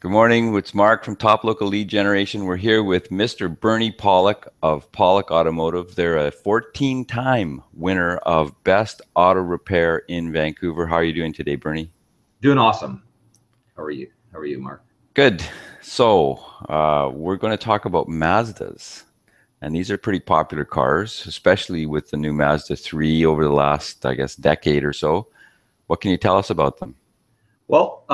Good morning. It's Mark from Top Local Lead Generation. We're here with Mr. Bernie Pawlik of Pawlik Automotive. They're a 14-time winner of Best Auto Repair in Vancouver. How are you doing today, Bernie? Doing awesome. How are you? How are you, Mark? Good. So we're going to talk about Mazdas. And these are pretty popular cars, especially with the new Mazda 3 over the last, I guess, decade or so. What can you tell us about them? Well,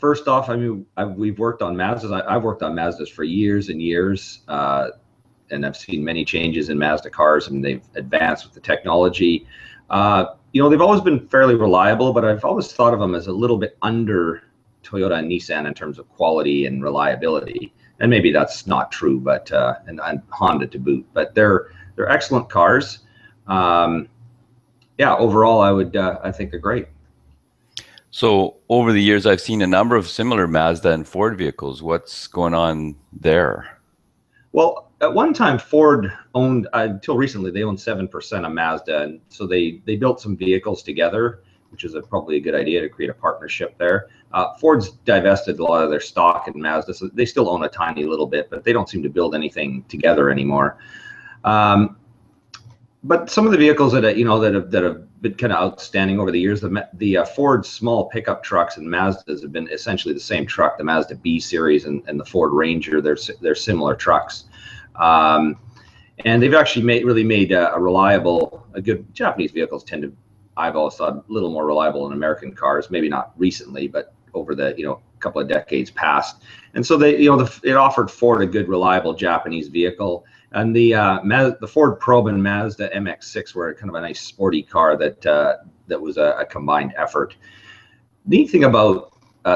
first off, we've worked on Mazdas. I've worked on Mazdas for years and years, and I've seen many changes in Mazda cars, and they've advanced with the technology. They've always been fairly reliable, but I've always thought of them as a little bit under Toyota and Nissan in terms of quality and reliability. And maybe that's not true, but and Honda to boot. But they're excellent cars. Yeah, overall, I think they're great. So over the years, I've seen a number of similar Mazda and Ford vehicles. What's going on there? Well, at one time, Ford owned, until recently, they owned 7% of Mazda. And so they built some vehicles together, which is probably a good idea to create a partnership there. Ford's divested a lot of their stock in Mazda, so they still own a tiny little bit, but they don't seem to build anything together anymore. But some of the vehicles that have been kind of outstanding over the years, the Ford small pickup trucks and Mazdas have been essentially the same truck. The Mazda B series and the Ford Ranger, they're similar trucks, and they've actually really made a good. Japanese vehicles tend to, I've always thought, a little more reliable than American cars. Maybe not recently, but over the couple of decades past. And so it offered Ford a good, reliable Japanese vehicle. And the Ford Probe and Mazda MX-6 were kind of a nice sporty car that was a combined effort. Neat thing about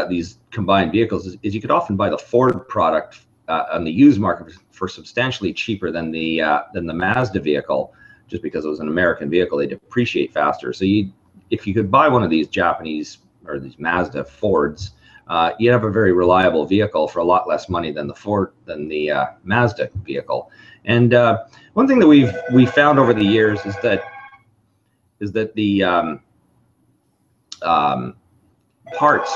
these combined vehicles is you could often buy the Ford product on the used market for substantially cheaper than the Mazda vehicle, just because it was an American vehicle. They depreciate faster. So if you could buy one of these Japanese or these Mazda Fords, you'd have a very reliable vehicle for a lot less money than the Mazda vehicle. And one thing that we found over the years is that the parts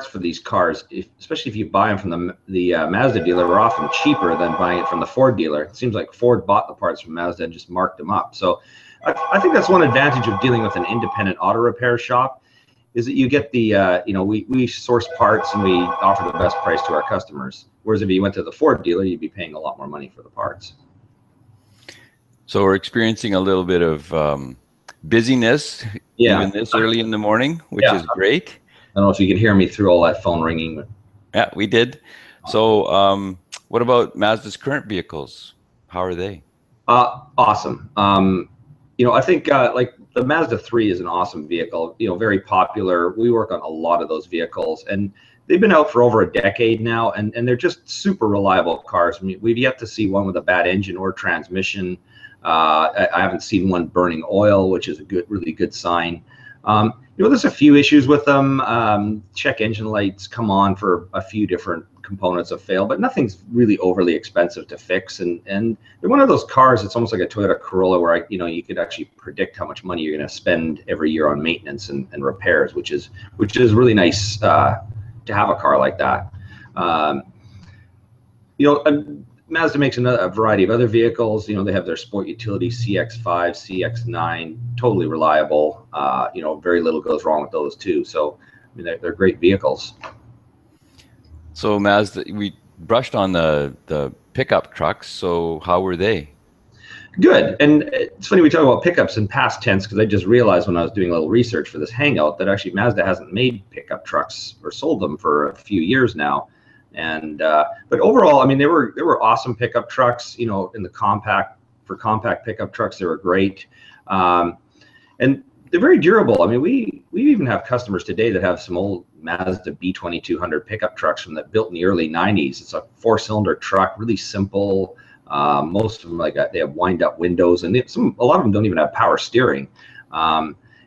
for these cars, especially if you buy them from the Mazda dealer, are often cheaper than buying it from the Ford dealer. It seems like Ford bought the parts from Mazda and just marked them up. So I think that's one advantage of dealing with an independent auto repair shop, is that you get the we source parts and we offer the best price to our customers. Whereas if you went to the Ford dealer, you'd be paying a lot more money for the parts. So we're experiencing a little bit of busyness, even this early in the morning, which is great. I don't know if you could hear me through all that phone ringing. Yeah, we did. So what about Mazda's current vehicles? How are they? Awesome. I think like the Mazda 3 is an awesome vehicle, very popular. We work on a lot of those vehicles, and they've been out for over a decade now, and they're just super reliable cars. I mean, we've yet to see one with a bad engine or transmission. I haven't seen one burning oil, which is a really good sign. There's a few issues with them. Check engine lights come on for a few different components have failed, but nothing's really overly expensive to fix. And they're one of those cars. It's almost like a Toyota Corolla, where you could actually predict how much money you're going to spend every year on maintenance and repairs, which is really nice to have a car like that. Mazda makes a variety of other vehicles. They have their sport utility CX-5, CX-9, totally reliable. Very little goes wrong with those too. So, I mean, they're great vehicles. So Mazda, we brushed on the pickup trucks. So how were they? Good. And it's funny we talk about pickups in past tense, because I just realized when I was doing a little research for this hangout that actually Mazda hasn't made pickup trucks or sold them for a few years now. And but overall, I mean, they were awesome pickup trucks. In the compact pickup trucks, they were great, and they're very durable. I mean, we even have customers today that have some old Mazda B2200 pickup trucks built in the early 90s. It's a 4-cylinder truck, really simple. Most of them they have wind-up windows, and a lot of them don't even have power steering.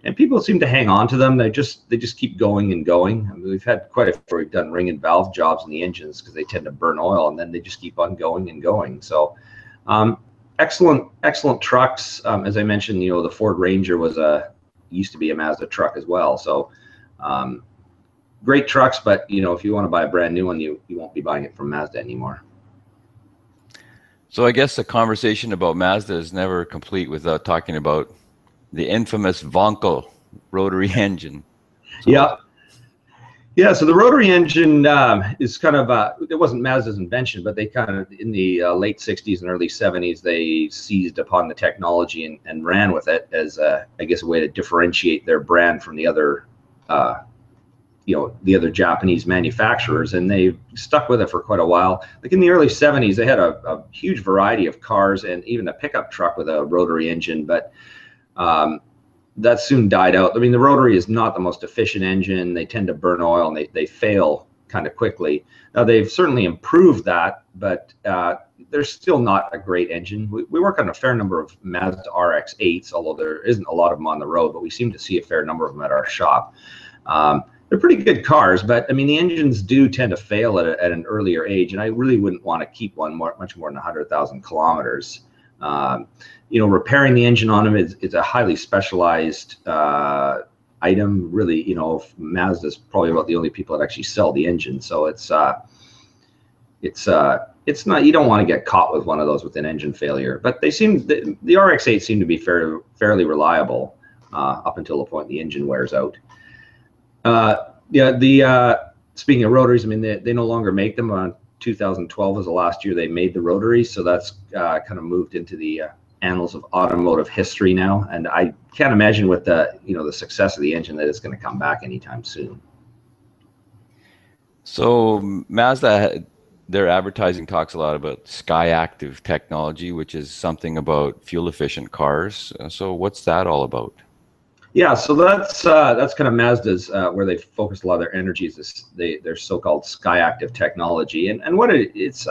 And people seem to hang on to them. They just keep going and going. I mean, we've had quite a few. We've done ring and valve jobs in the engines because they tend to burn oil, and then they just keep on going and going. So, excellent trucks. As I mentioned, the Ford Ranger used to be a Mazda truck as well. So, great trucks, but if you want to buy a brand new one, you won't be buying it from Mazda anymore. So I guess the conversation about Mazda is never complete without talking about the infamous Vonkel rotary engine. So, Yeah, so the rotary engine is kind of, it wasn't Mazda's invention, but they kind of, in the late 60s and early 70s, they seized upon the technology and ran with it as, I guess, a way to differentiate their brand from the other, the other Japanese manufacturers. And they stuck with it for quite a while. Like in the early 70s, they had a huge variety of cars and even a pickup truck with a rotary engine, but that soon died out. I mean, the rotary is not the most efficient engine. They tend to burn oil and they fail kind of quickly. Now, they've certainly improved that, but they're still not a great engine. We work on a fair number of Mazda RX-8s, although there isn't a lot of them on the road, but we seem to see a fair number of them at our shop. They're pretty good cars, but I mean, the engines do tend to fail at an earlier age, and I really wouldn't want to keep one much more than 100,000 kilometers. Repairing the engine on them is a highly specialized item. Really, Mazda's probably about the only people that actually sell the engine. So it's not, you don't want to get caught with one of those with an engine failure. But the RX-8 seem to be fairly reliable up until the point the engine wears out. Speaking of rotaries, I mean, they no longer make them. 2012 was the last year they made the rotaries, so that's kind of moved into the annals of automotive history now. And I can't imagine with the success of the engine that it's going to come back anytime soon. So Mazda, their advertising talks a lot about Skyactiv Technology, which is something about fuel efficient cars. So what's that all about? Yeah, so that's kind of Mazda's where they focus a lot of their energies. Their so-called Skyactiv Technology, and what it's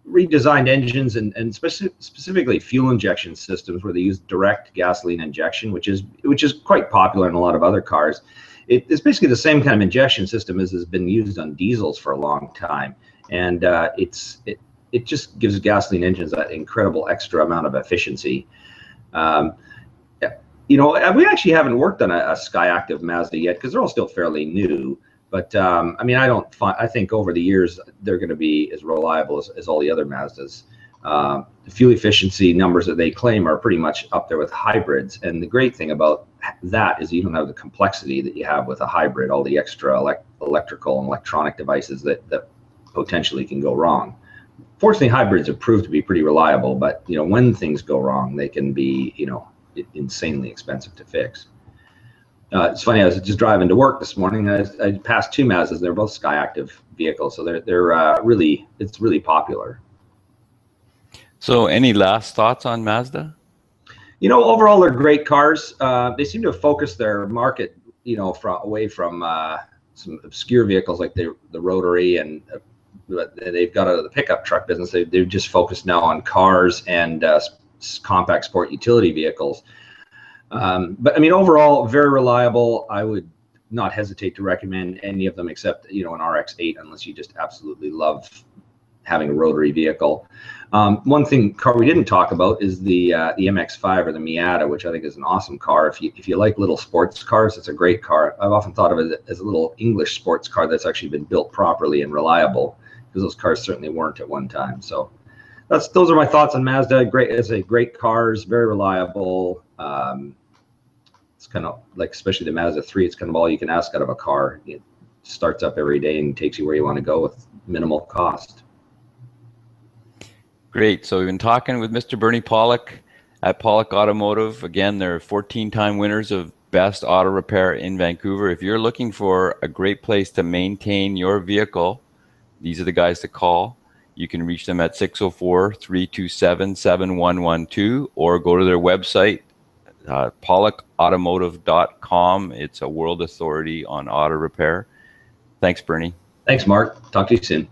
redesigned engines and specifically fuel injection systems where they use direct gasoline injection, which is quite popular in a lot of other cars. It's basically the same kind of injection system as has been used on diesels for a long time, and it just gives gasoline engines that incredible extra amount of efficiency. We actually haven't worked on a Skyactiv Mazda yet because they're all still fairly new. But I mean, I think over the years they're going to be as reliable as all the other Mazdas. The fuel efficiency numbers that they claim are pretty much up there with hybrids. And the great thing about that is you don't have the complexity that you have with a hybrid, all the extra electrical and electronic devices that potentially can go wrong. Fortunately, hybrids have proved to be pretty reliable, but when things go wrong, they can be insanely expensive to fix. It's funny, I was just driving to work this morning. I passed two Mazdas. They're both Skyactiv vehicles, so they're really popular. So any last thoughts on Mazda? Overall they're great cars. They seem to have focused their market away from some obscure vehicles like the rotary, and they've got out of the pickup truck business. They've just focused now on cars and compact sport utility vehicles. But I mean, overall, very reliable. I would not hesitate to recommend any of them except, an RX-8, unless you just absolutely love having a rotary vehicle. One car we didn't talk about is the MX-5 or the Miata, which I think is an awesome car. If you like little sports cars, it's a great car. I've often thought of it as a little English sports car that's actually been built properly and reliable, because those cars certainly weren't at one time. So those are my thoughts on Mazda. Great cars, very reliable. It's kind of like, especially the Mazda 3, it's kind of all you can ask out of a car. It starts up every day and takes you where you want to go with minimal cost. Great. So we've been talking with Mr. Bernie Pawlik at Pawlik Automotive. Again, they're 14-time winners of Best Auto Repair in Vancouver. If you're looking for a great place to maintain your vehicle, these are the guys to call. You can reach them at 604-327-7112 or go to their website, pawlikautomotive.com. It's a world authority on auto repair. Thanks, Bernie. Thanks, Mark. Talk to you soon.